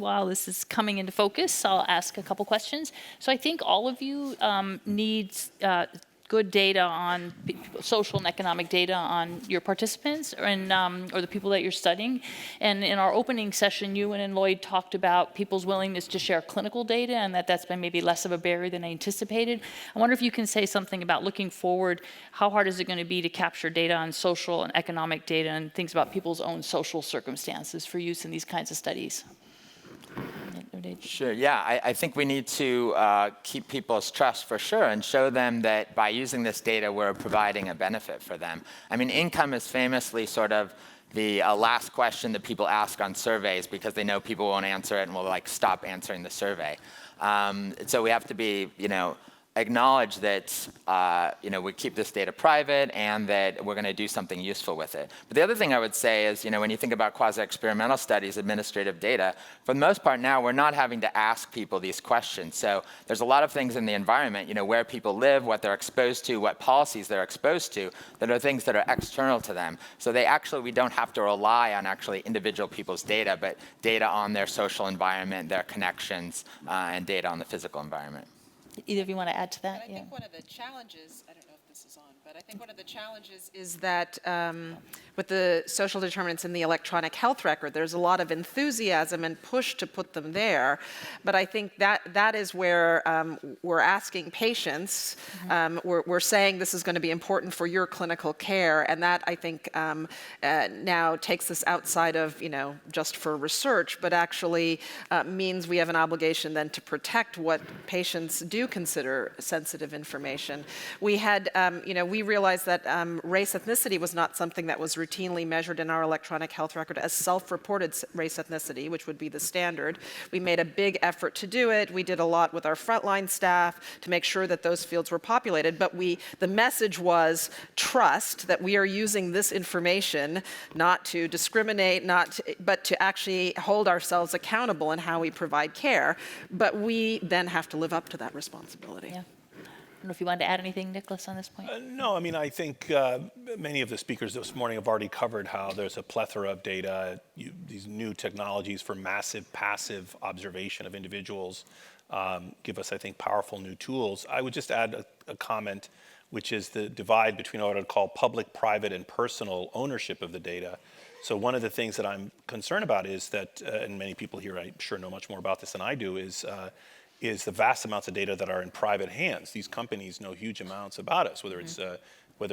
while this is coming into focus, I'll ask a couple questions. So I think all of you need good data on social and economic data on your participants or the people that you're studying. And in our opening session, you and Lloyd talked about people's willingness to share clinical data and that's been maybe less of a barrier than I anticipated. I wonder if you can say something about looking forward, how hard is it going to be to capture data on social and economic data and things about people's own social circumstances for use in these kinds of studies? Sure, yeah, I think we need to keep people's trust for sure and show them that by using this data, we're providing a benefit for them. I mean, income is famously sort of the last question that people ask on surveys because they know people won't answer it and will like stop answering the survey. So we have to be, acknowledge that we keep this data private and that we're going to do something useful with it. But the other thing I would say is, when you think about quasi-experimental studies, administrative data, for the most part now we're not having to ask people these questions. So there's a lot of things in the environment, where people live, what they're exposed to, what policies they're exposed to, that are things that are external to them. So we don't have to rely on actually individual people's data, but data on their social environment, their connections, and data on the physical environment. Either of you want to add to that? I think one of the challenges, I don't know if this is on, but I think one of the challenges is that with the social determinants in the electronic health record, there's a lot of enthusiasm and push to put them there. But I think that is where we're asking patients, we're saying this is going to be important for your clinical care, and that I think now takes us outside of, just for research, but actually means we have an obligation then to protect what patients do consider sensitive information. We had, we realized that race ethnicity was not something that was routinely measured in our electronic health record as self-reported race ethnicity, which would be the standard. We made a big effort to do it. We did a lot with our frontline staff to make sure that those fields were populated, but the message was trust that we are using this information not to discriminate, but to actually hold ourselves accountable in how we provide care. But we then have to live up to that responsibility. Yeah. I don't know if you wanted to add anything, Nicholas, on this point. No, I think many of the speakers this morning have already covered how there's a plethora of data, these new technologies for massive passive observation of individuals give us, I think, powerful new tools. I would just add a comment, which is the divide between what I'd call public, private, and personal ownership of the data. So one of the things that I'm concerned about is that, and many people here I'm sure know much more about this than I do, is the vast amounts of data that are in private hands. These companies know huge amounts about us, whether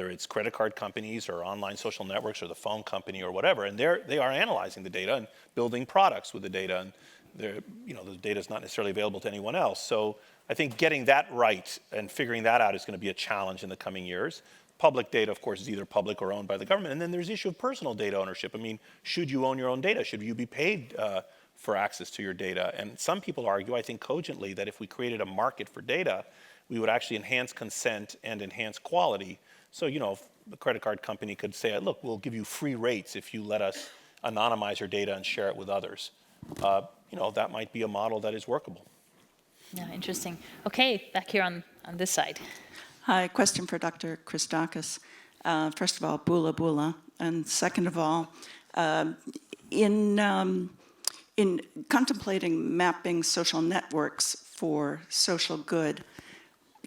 it's credit card companies or online social networks or the phone company or whatever, and they are analyzing the data and building products with the data, and the data is not necessarily available to anyone else. So I think getting that right and figuring that out is going to be a challenge in the coming years. Public data, of course, is either public or owned by the government, and then there's the issue of personal data ownership. Should you own your own data? Should you be paid for access to your data? And some people argue, I think cogently, that if we created a market for data, we would actually enhance consent and enhance quality. So, if a credit card company could say, look, we'll give you free rates if you let us anonymize your data and share it with others. That might be a model that is workable. Yeah, interesting. Okay, back here on this side. Hi, question for Dr. Christakis. First of all, bula bula. And second of all, in contemplating mapping social networks for social good,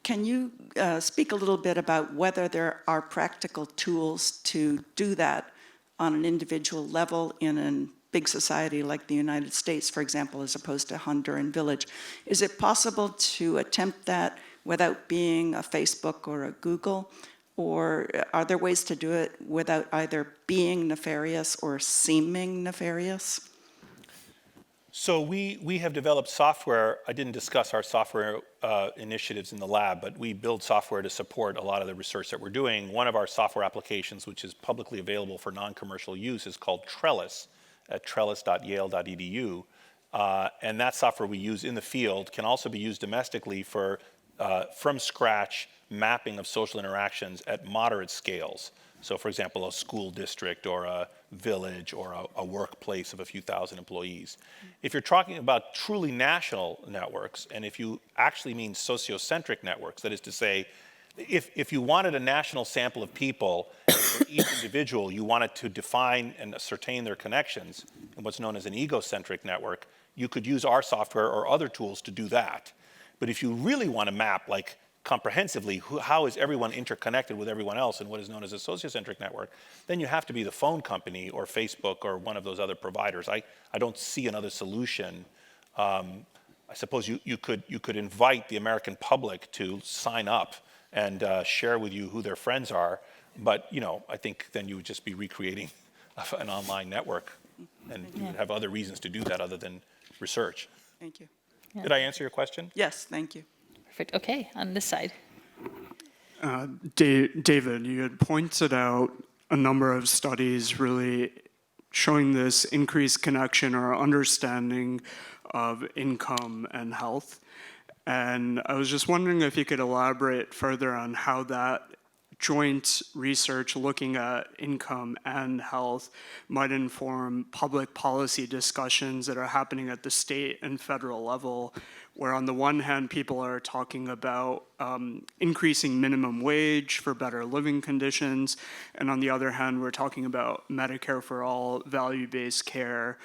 can you speak a little bit about whether there are practical tools to do that on an individual level in a big society like the United States, for example, as opposed to Honduran village? Is it possible to attempt that without being a Facebook or a Google? Or are there ways to do it without either being nefarious or seeming nefarious? So we have developed software. I didn't discuss our software initiatives in the lab, but we build software to support a lot of the research that we're doing. One of our software applications, which is publicly available for non-commercial use, is called Trellis at trellis.yale.edu. And that software we use in the field can also be used domestically for from scratch mapping of social interactions at moderate scales. So for example, a school district or a village or a workplace of a few thousand employees. If you're talking about truly national networks, and if you actually mean sociocentric networks, that is to say, if you wanted a national sample of people, for each individual, you wanted to define and ascertain their connections in what's known as an egocentric network, you could use our software or other tools to do that. But if you really want to map like comprehensively how is everyone interconnected with everyone else in what is known as a sociocentric network, then you have to be the phone company or Facebook or one of those other providers. I don't see another solution. I suppose you could invite the American public to sign up and share with you who their friends are, but I think then you would just be recreating an online network, and you would have other reasons to do that other than research. Thank you. Did I answer your question? Yes, thank you. Perfect. Okay, on this side. David, you had pointed out a number of studies really showing this increased connection or understanding of income and health. And I was just wondering if you could elaborate further on how that joint research looking at income and health might inform public policy discussions that are happening at the state and federal level, where on the one hand, people are talking about increasing minimum wage for better living conditions, and on the other hand, we're talking about Medicare for all, value-based care.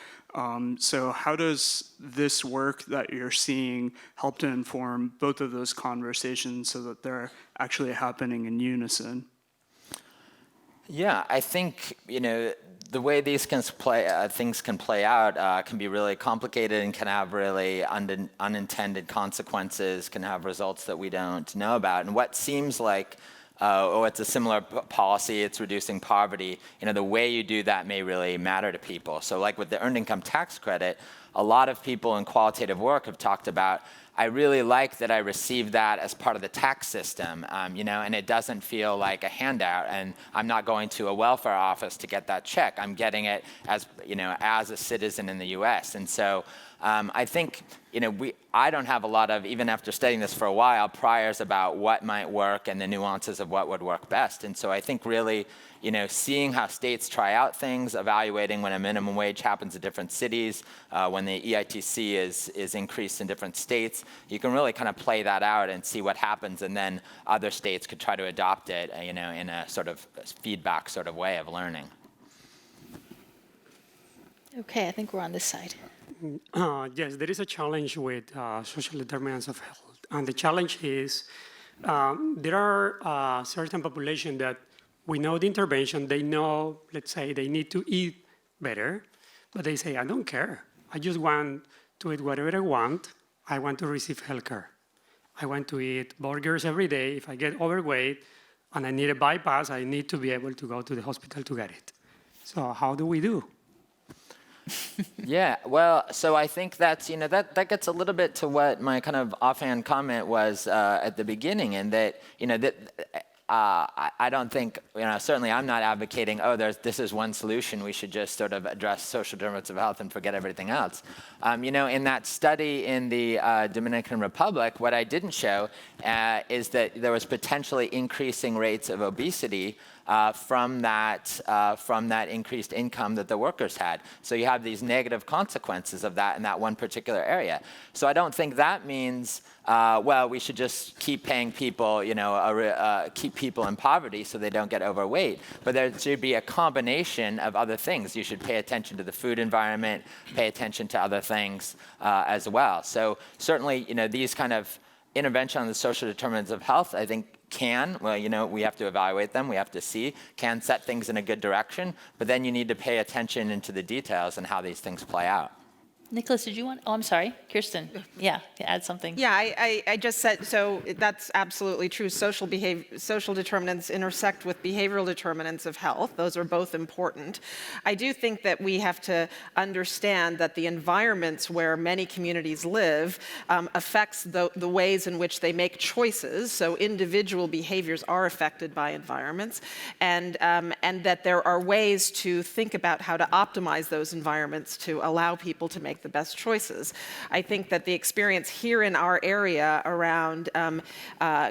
So how does this work that you're seeing help to inform both of those conversations so that they're actually happening in unison? Yeah, I think, the way these things can play out can be really complicated and can have really unintended consequences, can have results that we don't know about. And what seems like it's a similar policy, it's reducing poverty, the way you do that may really matter to people. So like with the earned income tax credit, a lot of people in qualitative work have talked about, I really like that I received that as part of the tax system, and it doesn't feel like a handout, and I'm not going to a welfare office to get that check. I'm getting it as, as a citizen in the US. And so I think, I don't have a lot of, even after studying this for a while, priors about what might work and the nuances of what would work best. And so I think really, seeing how states try out things, evaluating when a minimum wage happens in different cities, when the EITC is increased in different states, you can really kind of play that out and see what happens, and then other states could try to adopt it, in a sort of feedback sort of way of learning. Okay, I think we're on this side. Yes, there is a challenge with social determinants of health. And the challenge is there are certain population that we know the intervention, they know, let's say, they need to eat better, but they say, I don't care. I just want to eat whatever I want. I want to receive healthcare. I want to eat burgers every day. If I get overweight and I need a bypass, I need to be able to go to the hospital to get it. So how do we do? Yeah, well, so I think that's, that gets a little bit to what my kind of offhand comment was at the beginning, and that, I don't think, certainly I'm not advocating, this is one solution, we should just sort of address social determinants of health and forget everything else. In that study in the Dominican Republic, what I didn't show is that there was potentially increasing rates of obesity from that increased income that the workers had. So you have these negative consequences of that in that one particular area. So I don't think that means, we should just keep paying people, keep people in poverty so they don't get overweight. But there should be a combination of other things. You should pay attention to the food environment, pay attention to other things as well. So certainly, these kind of intervention on the social determinants of health, I think, we have to evaluate them, we have to see, can set things in a good direction, but then you need to pay attention into the details and how these things play out. Nicholas, did you want, I'm sorry, Kirsten, add something. Yeah, I just said, so that's absolutely true. Social determinants intersect with behavioral determinants of health. Those are both important. I do think that we have to understand that the environments where many communities live affects the ways in which they make choices. So individual behaviors are affected by environments, and that there are ways to think about how to optimize those environments to allow people to make the best choices. I think that the experience here in our area around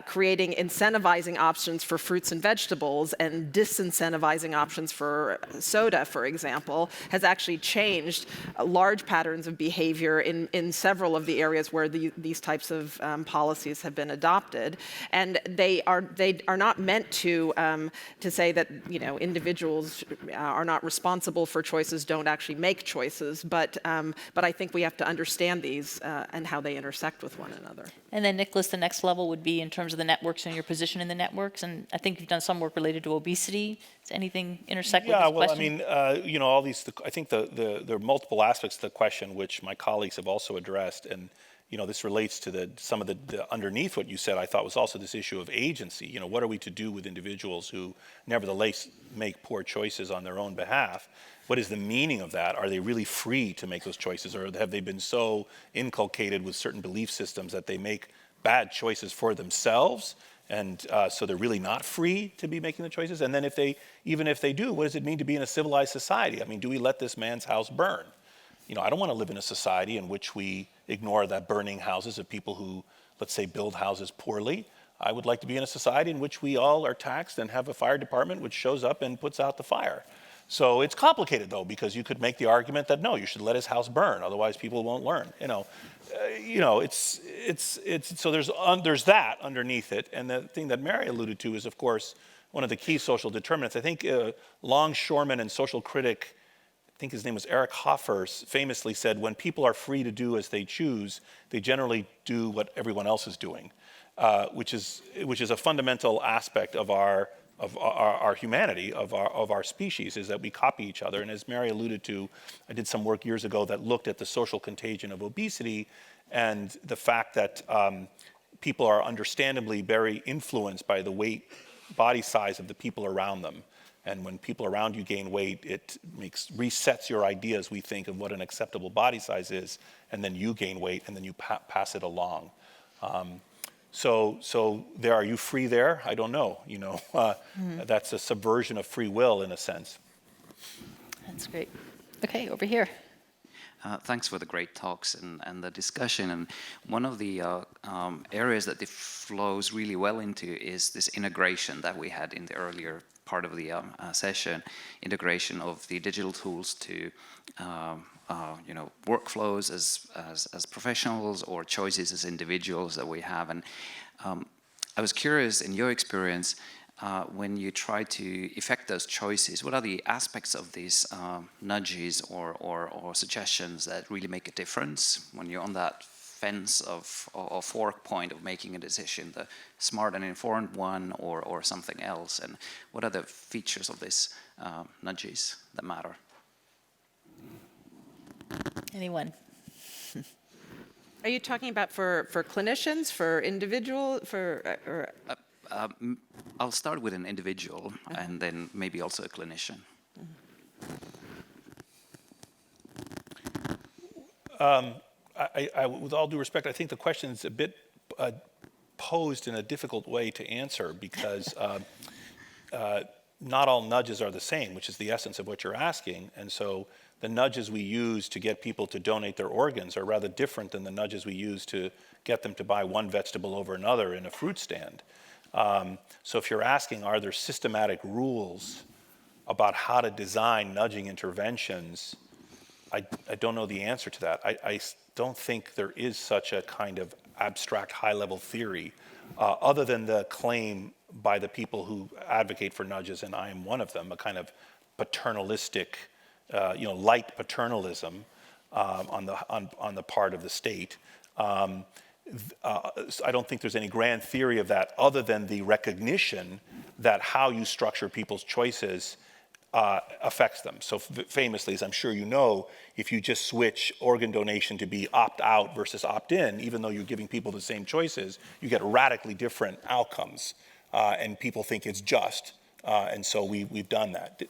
creating incentivizing options for fruits and vegetables and disincentivizing options for soda, for example, has actually changed large patterns of behavior in several of the areas where these types of policies have been adopted. And they are not meant to say that individuals are not responsible for choices, don't actually make choices, but But I think we have to understand these and how they intersect with one another. And then Nicholas, the next level would be in terms of the networks and your position in the networks. And I think you've done some work related to obesity. Does anything intersect with this Yeah, well, question? I mean, all these, I think there are multiple aspects to the question which my colleagues have also addressed. And, this relates to some of the underneath what you said, I thought was also this issue of agency. What are we to do with individuals who nevertheless make poor choices on their own behalf? What is the meaning of that? Are they really free to make those choices, or have they been so inculcated with certain belief systems that they make bad choices for themselves, and so they're really not free to be making the choices? And then even if they do, what does it mean to be in a civilized society? I mean, do we let this man's house burn? I don't want to live in a society in which we ignore the burning houses of people who, let's say, build houses poorly. I would like to be in a society in which we all are taxed and have a fire department which shows up and puts out the fire. So it's complicated, though, because you could make the argument that no, you should let his house burn, otherwise people won't learn. So there's that underneath it, and the thing that Mary alluded to is, of course, one of the key social determinants. I think longshoreman and social critic, I think his name was Rehkopf, famously said, when people are free to do as they choose, they generally do what everyone else is doing, which is a fundamental aspect of our humanity, of our species, is that we copy each other. And as Mary alluded to, I did some work years ago that looked at the social contagion of obesity and the fact that people are understandably very influenced by the weight, body size of the people around them. And when people around you gain weight, it resets your ideas, we think, of what an acceptable body size is, and then you gain weight, and then you pass it along. So there, are you free there? I don't know. That's a subversion of free will in a sense. That's great. Okay, over here. Thanks for the great talks and the discussion. And one of the areas that it flows really well into is this integration that we had in the earlier part of the session, integration of the digital tools to workflows as professionals, or choices as individuals that we have. And I was curious, in your experience, when you try to effect those choices, what are the aspects of these nudges or suggestions that really make a difference when you're on that fence or fork point of making a decision, the smart and informed one or something else? And what are the features of these nudges that matter? Anyone? Are you talking about for clinicians, for individual, I'll start with an individual, and then maybe also a clinician. With all due respect, I think the question is a bit posed in a difficult way to answer, because not all nudges are the same, which is the essence of what you're asking. And so the nudges we use to get people to donate their organs are rather different than the nudges we use to get them to buy one vegetable over another in a fruit stand. So if you're asking, are there systematic rules about how to design nudging interventions, I don't know the answer to that. I don't think there is such a kind of abstract high-level theory, other than the claim by the people who advocate for nudges, and I am one of them, a kind of paternalistic, light paternalism on the part of the state. I don't think there's any grand theory of that, other than the recognition that how you structure people's choices affects them. So famously, as I'm sure you know, if you just switch organ donation to be opt-out versus opt-in, even though you're giving people the same choices, you get radically different outcomes, and people think it's just. And so we've done that.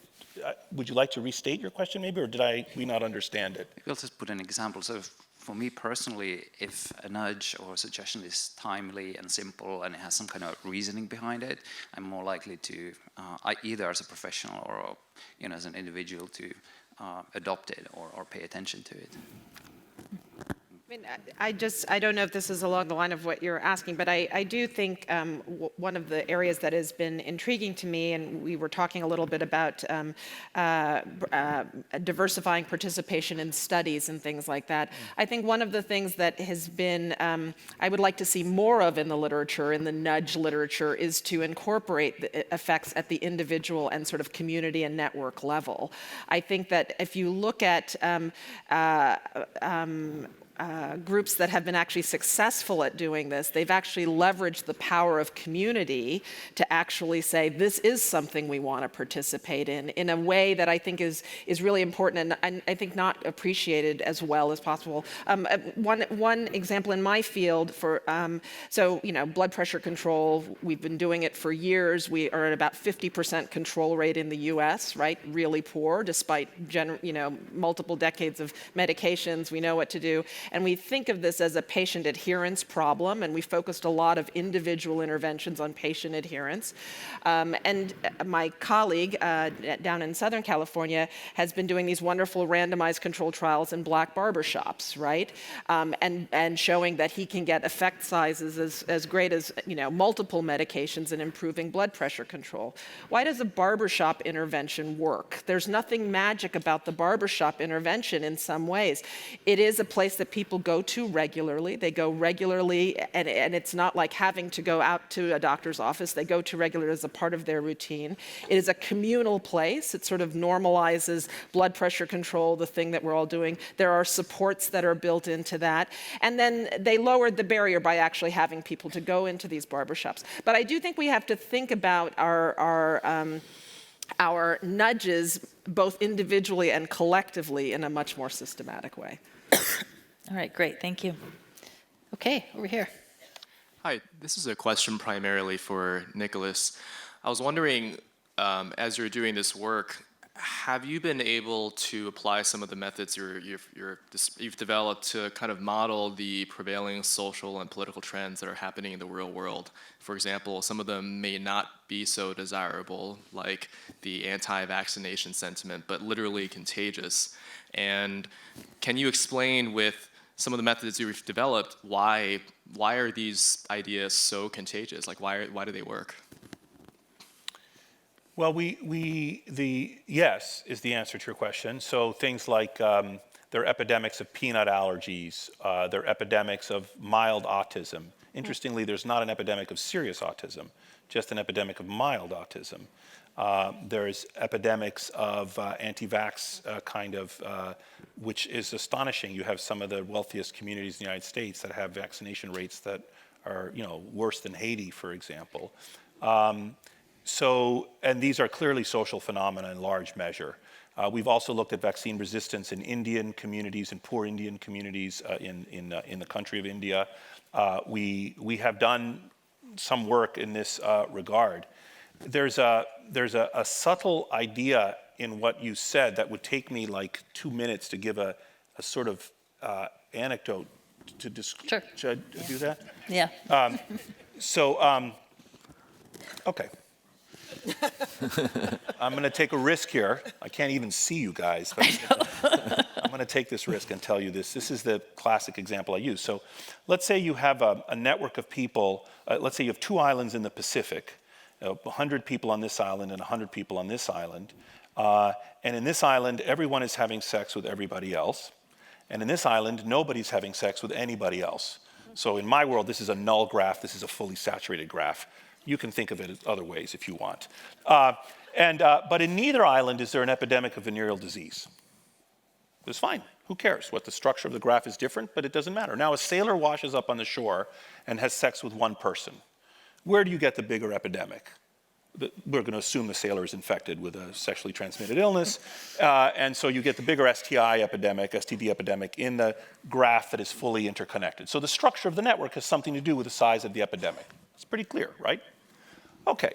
Would you like to restate your question maybe, or did we not understand it? Maybe I'll just put an example. So for me personally, if a nudge or a suggestion is timely and simple and it has some kind of reasoning behind it, I'm more likely to, either as a professional or as an individual, to adopt it or pay attention to it. I mean, I don't know if this is along the line of what you're asking, but I do think one of the areas that has been intriguing to me, and we were talking a little bit about diversifying participation in studies and things like that. I think one of the things that has been, I would like to see more of in the literature, in the nudge literature, is to incorporate the effects at the individual and sort of community and network level. I think that if you look at groups that have been actually successful at doing this, they've actually leveraged the power of community to actually say, this is something we want to participate in a way that I think is really important and I think not appreciated as well as possible. One example in my field for, blood pressure control, we've been doing it for years. We are at about 50% control rate in the US, right? Really poor, despite multiple decades of medications. We know what to do. And we think of this as a patient adherence problem, and we focused a lot of individual interventions on patient adherence. And my colleague down in Southern California has been doing these wonderful randomized controlled trials in black barbershops, right? And showing that he can get effect sizes as great as multiple medications in improving blood pressure control. Why does a barbershop intervention work? There's nothing magic about the barbershop intervention in some ways. It is a place that people go to regularly. They go regularly, and it's not like having to go out to a doctor's office. They go to regularly as a part of their routine. It is a communal place. It sort of normalizes blood pressure control, the thing that we're all doing. There are supports that are built into that. And then they lowered the barrier by actually having people to go into these barbershops. But I do think we have to think about our nudges both individually and collectively in a much more systematic way. All right, great, thank you. Okay, over here. Hi, this is a question primarily for Nicholas. I was wondering, as you're doing this work, have you been able to apply some of the methods you've developed to kind of model the prevailing social and political trends that are happening in the real world? For example, some of them may not be so desirable, like the anti-vaccination sentiment, but literally contagious. And can you explain with some of the methods you've developed why are these ideas so contagious? Like why do they work? Well, yes is the answer to your question. So things like there are epidemics of peanut allergies, there are epidemics of mild autism. Interestingly, there's not an epidemic of serious autism, just an epidemic of mild autism. There's epidemics of anti-vax which is astonishing. You have some of the wealthiest communities in the United States that have vaccination rates that are, worse than Haiti, for example. And these are clearly social phenomena in large measure. We've also looked at vaccine resistance in Indian communities and poor Indian communities in the country of India. We have done some work in this regard. There's a subtle idea in what you said that would take me like 2 minutes to give a sort of anecdote to describe. Sure. Should I do that? Yeah. Okay. I'm going to take a risk here. I can't even see you guys. But I'm going to take this risk and tell you this. This is the classic example I use. So let's say you have a network of people. Let's say you have 2 islands in the Pacific, 100 people on this island and 100 people on this island. And in this island, everyone is having sex with everybody else. And in this island, nobody's having sex with anybody else. So in my world, this is a null graph. This is a fully saturated graph. You can think of it as other ways if you want. But in neither island is there an epidemic of venereal disease. It's fine. Who cares? What the structure of the graph is different, but it doesn't matter. Now, a sailor washes up on the shore and has sex with one person. Where do you get the bigger epidemic? We're going to assume the sailor is infected with a sexually transmitted illness. And so you get the bigger STI epidemic, STD epidemic, in the graph that is fully interconnected. So the structure of the network has something to do with the size of the epidemic. It's pretty clear, right? Okay.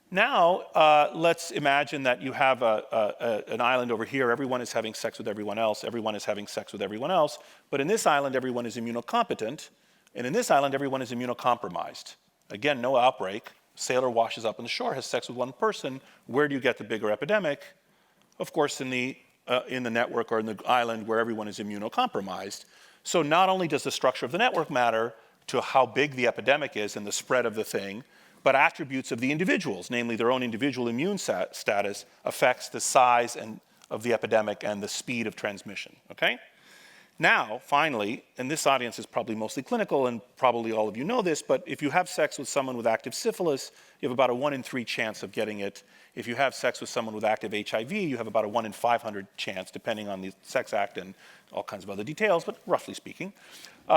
Now, let's imagine that you have an island over here. Everyone is having sex with everyone else. Everyone is having sex with everyone else. But in this island, everyone is immunocompetent. And in this island, everyone is immunocompromised. Again, no outbreak. Sailor washes up on the shore, has sex with one person. Where do you get the bigger epidemic? Of course, in the network or in the island where everyone is immunocompromised. So not only does the structure of the network matter to how big the epidemic is and the spread of the thing, but attributes of the individuals, namely their own individual immune status, affects the size of the epidemic and the speed of transmission, okay? Now, finally, and this audience is probably mostly clinical, and probably all of you know this, but if you have sex with someone with active syphilis, you have about a 1 in 3 chance of getting it. If you have sex with someone with active HIV, you have about a 1 in 500 chance, depending on the Sex Act and all kinds of other details, but roughly speaking.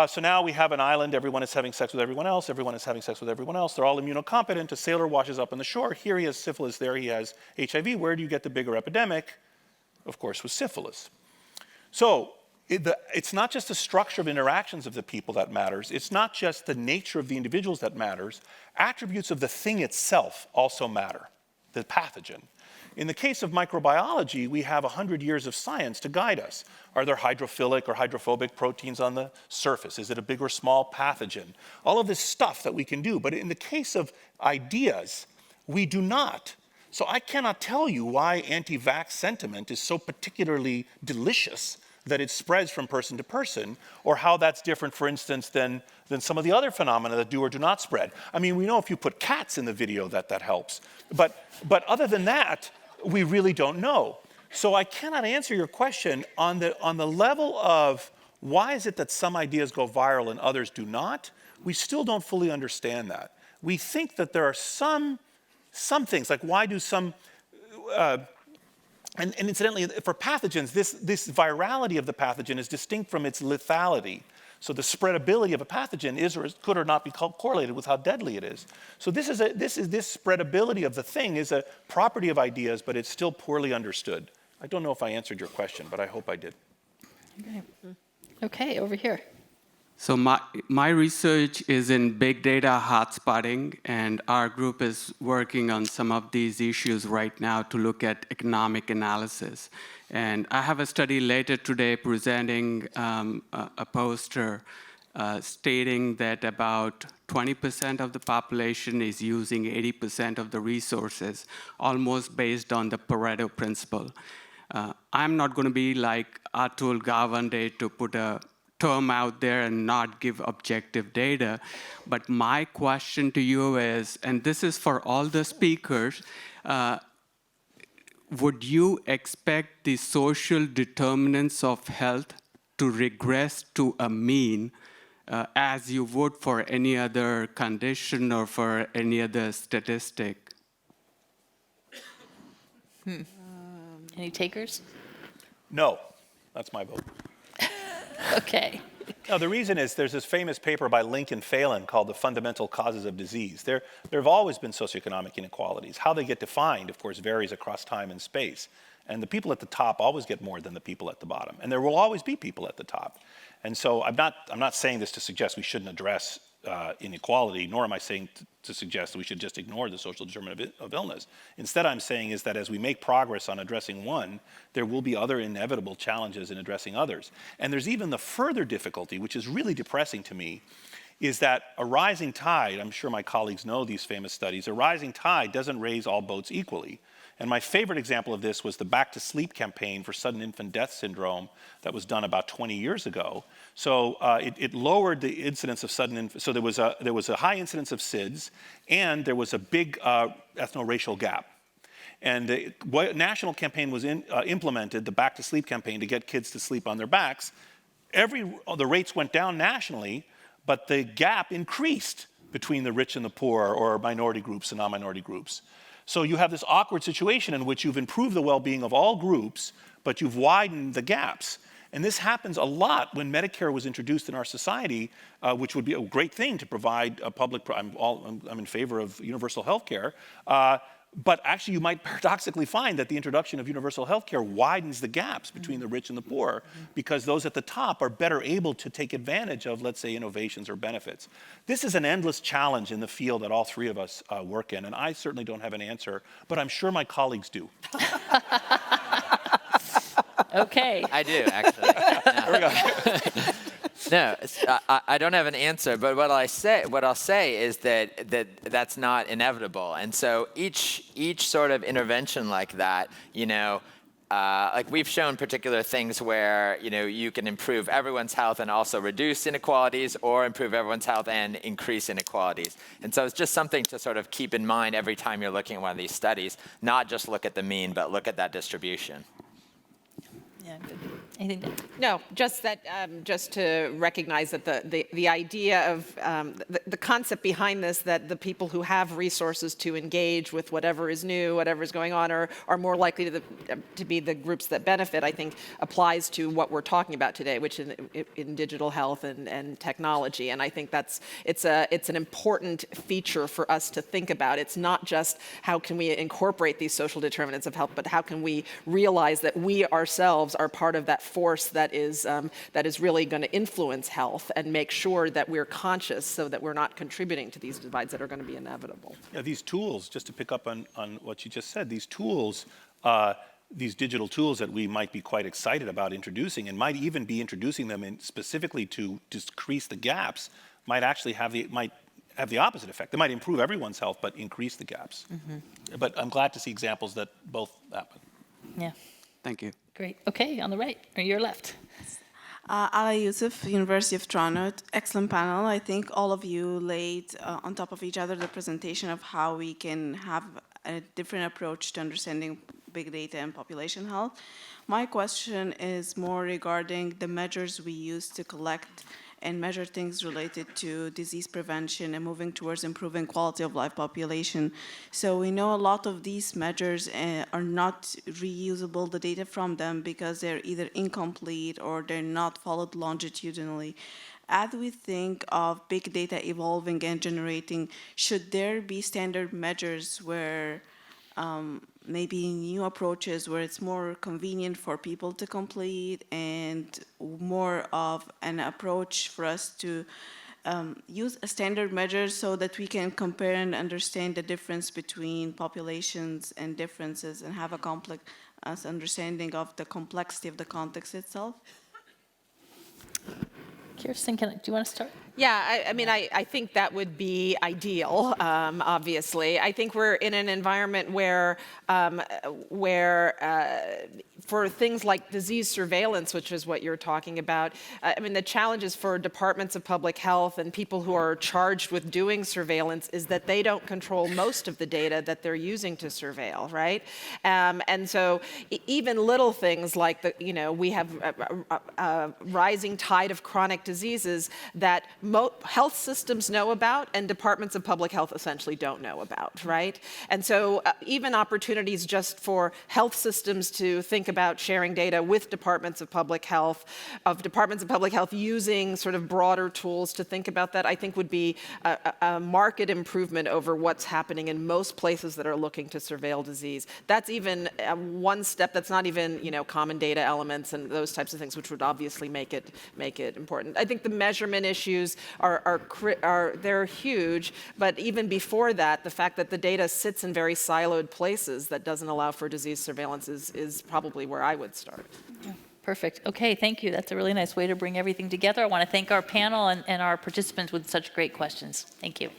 So now we have an island, everyone is having sex with everyone else is having sex with everyone else, they're all immunocompetent, a sailor washes up on the shore, here he has syphilis, there he has HIV, where do you get the bigger epidemic? Of course, with syphilis. So it's not just the structure of interactions of the people that matters, it's not just the nature of the individuals that matters, attributes of the thing itself also matter, the pathogen. In the case of microbiology, we have 100 years of science to guide us. Are there hydrophilic or hydrophobic proteins on the surface? Is it a big or small pathogen? All of this stuff that we can do, but in the case of ideas, we do not. So I cannot tell you why anti-vax sentiment is so particularly delicious that it spreads from person to person, or how that's different, for instance, than some of the other phenomena that do or do not spread. I mean, we know if you put cats in the video that helps. But other than that, we really don't know. So I cannot answer your question on the level of why is it that some ideas go viral and others do not? We still don't fully understand that. We think that there are some things, like why do some, and incidentally, for pathogens, this virality of the pathogen is distinct from its lethality. So the spreadability of a pathogen is or could or not be correlated with how deadly it is. So this spreadability of the thing is a property of ideas, but it's still poorly understood. I don't know if I answered your question, but I hope I did. Okay, over here. So my research is in big data hotspotting, and our group is working on some of these issues right now to look at economic analysis. And I have a study later today presenting a poster stating that about 20% of the population is using 80% of the resources, almost based on the Pareto principle. I'm not going to be like Atul Gawande to put a term out there and not give objective data. But my question to you is, and this is for all the speakers, would you expect the social determinants of health to regress to a mean as you would for any other condition or for any other statistic? Any takers? No, that's my vote. Okay. No, the reason is there's this famous paper by Lincoln Phelan called The Fundamental Causes of Disease. There have always been socioeconomic inequalities. How they get defined, of course, varies across time and space. And the people at the top always get more than the people at the bottom. And there will always be people at the top. And so I'm not saying this to suggest we shouldn't address inequality, nor am I saying to suggest that we should just ignore the social determinant of illness. Instead, I'm saying is that as we make progress on addressing one, there will be other inevitable challenges in addressing others. And there's even the further difficulty, which is really depressing to me, is that a rising tide, I'm sure my colleagues know these famous studies, a rising tide doesn't raise all boats equally. And my favorite example of this was the Back to Sleep campaign for sudden infant death syndrome that was done about 20 years ago. So it lowered the incidence of sudden infant. So there was a high incidence of SIDS, and there was a big ethno-racial gap. And the national campaign was implemented, the Back to Sleep campaign, to get kids to sleep on their backs. The rates went down nationally, but the gap increased between the rich and the poor, or minority groups and non-minority groups. So you have this awkward situation in which you've improved the well-being of all groups, but you've widened the gaps. And this happens a lot when Medicare was introduced in our society, which would be a great thing to provide a public, I'm in favor of universal health care, but actually you might paradoxically find that the introduction of universal health care widens the gaps between the rich and the poor, because those at the top are better able to take advantage of, let's say, innovations or benefits. This is an endless challenge in the field that all three of us work in, and I certainly don't have an answer, but I'm sure my colleagues do. Okay. I do, actually. There we go. No, I don't have an answer, but what I'll say is that's not inevitable. And so each sort of intervention like that, like we've shown particular things where you can improve everyone's health and also reduce inequalities, or improve everyone's health and increase inequalities. And so it's just something to sort of keep in mind every time you're looking at one of these studies, not just look at the mean, but look at that distribution. Yeah, good. Anything to No, just that, just to recognize that the idea of, the concept behind this, that the people who have resources to engage with whatever is new, whatever is going on, are more likely to be the groups that benefit, I think applies to what we're talking about today, which in digital health and technology. And I think it's an important feature for us to think about. It's not just how can we incorporate these social determinants of health, but how can we realize that we ourselves are part of that force that is really going to influence health, and make sure that we're conscious so that we're not contributing to these divides that are going to be inevitable. Yeah, these tools, just to pick up on what you just said, these tools, these digital tools that we might be quite excited about introducing, and might even be introducing them specifically to decrease the gaps, might actually have the opposite effect. They might improve everyone's health, but increase the gaps. Mm-hmm. But I'm glad to see examples that both happen. Yeah. Thank you. Great. Okay, on the right, or your left. Ala Youssef, University of Toronto. Excellent panel. I think all of you laid on top of each other the presentation of how we can have a different approach to understanding big data and population health. My question is more regarding the measures we use to collect and measure things related to disease prevention and moving towards improving quality of life population. So we know a lot of these measures are not reusable, the data from them, because they're either incomplete or they're not followed longitudinally. As we think of big data evolving and generating, should there be standard measures where maybe new approaches where it's more convenient for people to complete, and more of an approach for us to use a standard measure so that we can compare and understand the difference between populations and differences, and have a complex understanding of the complexity of the context itself? Kirsten, do you want to start? Yeah, I mean, I think that would be ideal, obviously. I think we're in an environment where for things like disease surveillance, which is what you're talking about, I mean, the challenges for departments of public health and people who are charged with doing surveillance is that they don't control most of the data that they're using to surveil, right? And so even little things like, we have a rising tide of chronic diseases that health systems know about and departments of public health essentially don't know about, right? And so even opportunities just for health systems to think about sharing data with departments of public health using sort of broader tools to think about that, I think would be a marked improvement over what's happening in most places that are looking to surveil disease. That's even one step. That's not even common data elements and those types of things, which would obviously make it important. I think the measurement issues they're huge, but even before that, the fact that the data sits in very siloed places that doesn't allow for disease surveillance is probably where I would start. Yeah. Perfect. Okay, thank you. That's a really nice way to bring everything together. I want to thank our panel and our participants with such great questions. Thank you.